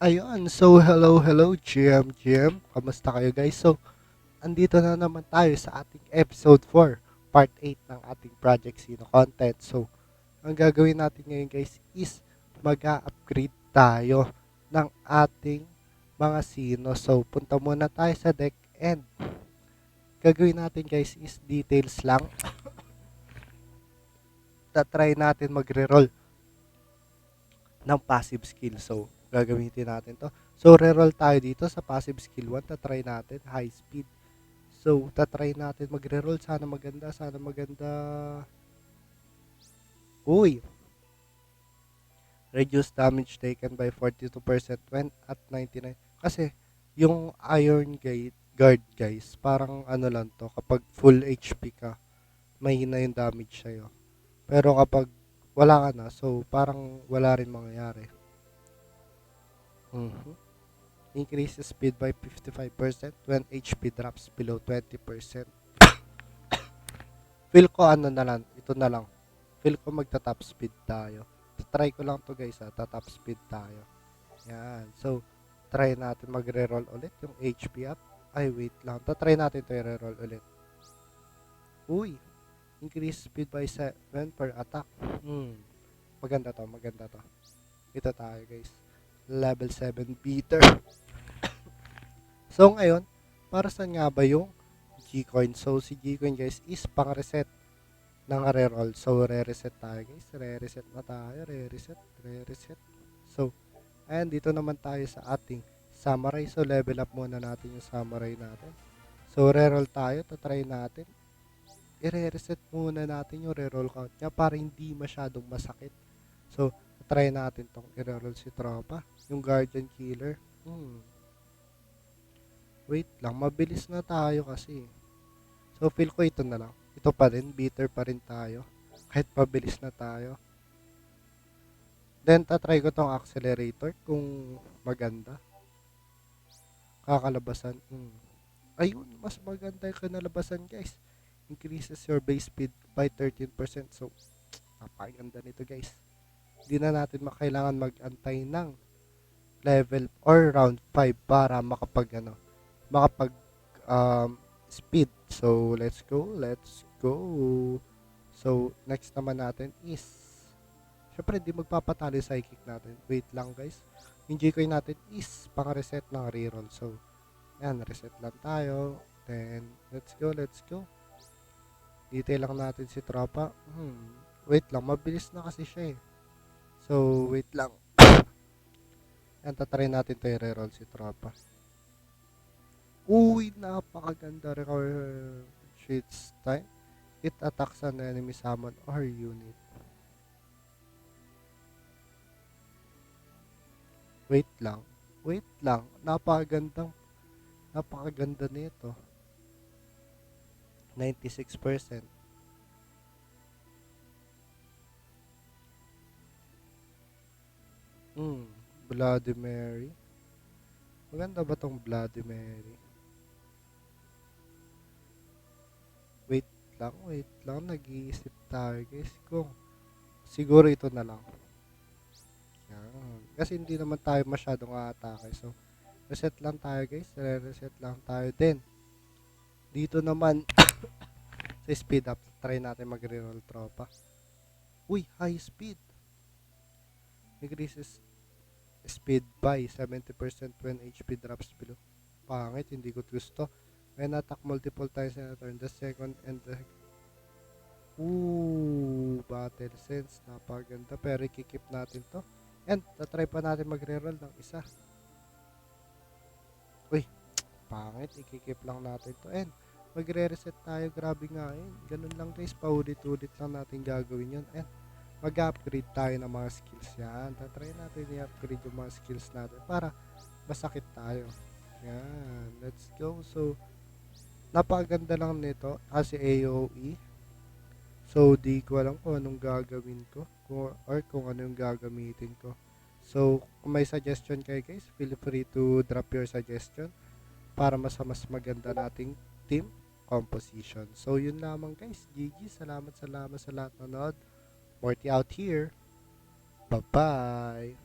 Ayun, so hello, GM. Kamusta kayo guys? So, andito na naman tayo sa ating episode 4, part 8 ng ating Project Sino content. So, ang gagawin natin ngayon guys is mag-upgrade tayo ng ating mga sino. So, punta muna tayo sa deck and gagawin natin guys is details lang. Try natin magre-roll ng passive skill. So, gagamitin natin to. So, re-roll tayo dito sa passive skill 1. Try natin high speed. So, try natin magre-roll. Sana maganda, sana maganda. Uy! Reduce damage taken by 42% when at 99. Kasi, yung Iron Gate Guard guys, parang ano lang to, kapag full HP ka, mahina yung damage sa'yo. Pero kapag wala ka na, so parang wala rin mangyayari. Mhm. Increases speed by 55% when HP drops below 20%. Feel ko ano na lang, ito na lang. Feel ko magta-top speed tayo. Try ko lang to guys ta-top speed tayo. Yan. So, try natin magre-roll ulit yung HP up. Ay, wait lang. Try natin to i-reroll ulit. Uy! Increase speed by 7 per attack. Maganda to, maganda to. Ito tayo guys. Level 7 beater. So, ngayon, para saan nga ba yung G-Coin? So, si G-Coin guys is pang-reset ng reroll. So, re-reset tayo guys. Re-reset na tayo. Re-reset. Re-reset. So, ayan, dito naman tayo sa ating Samurai. So, level up muna natin yung Samurai natin. So, reroll tayo. Tatry natin. I-reset muna natin yung reroll count niya para hindi masyadong masakit. So, try natin tong i-reroll si Tropa. Yung Guardian Killer. Wait lang, mabilis na tayo kasi. So, feel ko ito na lang. Ito pa rin, bitter pa rin tayo. Kahit mabilis na tayo. Then, tatry ko tong accelerator kung maganda. Kakalabasan. Ayun, mas maganda yung kinalabasan guys. Increases your base speed by 13%. So, napakaganda nito guys. Hindi na natin kailangan mag-antay ng level or round 5 para makapag speed. So, let's go. So, next naman natin is syempre, di magpapatalo yung psychic natin. Wait lang, guys. Yung G-Coin natin is pang-reset ng reroll. So, yan, reset lang tayo. Then, let's go. Detail lang natin si Tropa. Wait lang, mabilis na kasi siya eh. So, wait lang. Yan, tatry natin to i-reroll si Tropa. Uy, napakaganda recover sheets time. It attacks an enemy summon or unit. Wait lang. Napakaganda nito. 96%. Bloody Mary. Maganda ba tong Bloody Mary? Wait lang. Nag-iisip tayo guys kung siguro ito na lang. Yan. Kasi hindi naman tayo masyadong atake. So, reset lang tayo guys. Reset lang tayo din. Dito naman sa speed up, try natin mag-reroll Tropa. Uy, high speed. Increases speed by 70% when HP drops below. Pangit, hindi ko gusto. When attack multiple times in a turn, the second and the battle sense. Napaganda. Pero i-keep natin to. And, tatry pa natin mag-reroll ng isa. Uy, pangit. I-keep lang natin to. And, magre-reset tayo. Grabe nga yun. Ganun lang guys. Paulit-ulit lang natin gagawin yun. And, mag-upgrade tayo ng mga skills yan. Tatry natin i-upgrade yung mga skills natin para masakit tayo. Yan. Let's go. So, napakaganda lang nito kasi AOE. So, di ko alam kung anong gagawin ko or kung ano yung gagamitin ko. So, kung may suggestion kayo guys, feel free to drop your suggestion para mas maganda nating team composition. So, yun lamang guys. GG. Salamat sa lahat nanood. Morty out here. Bye-bye.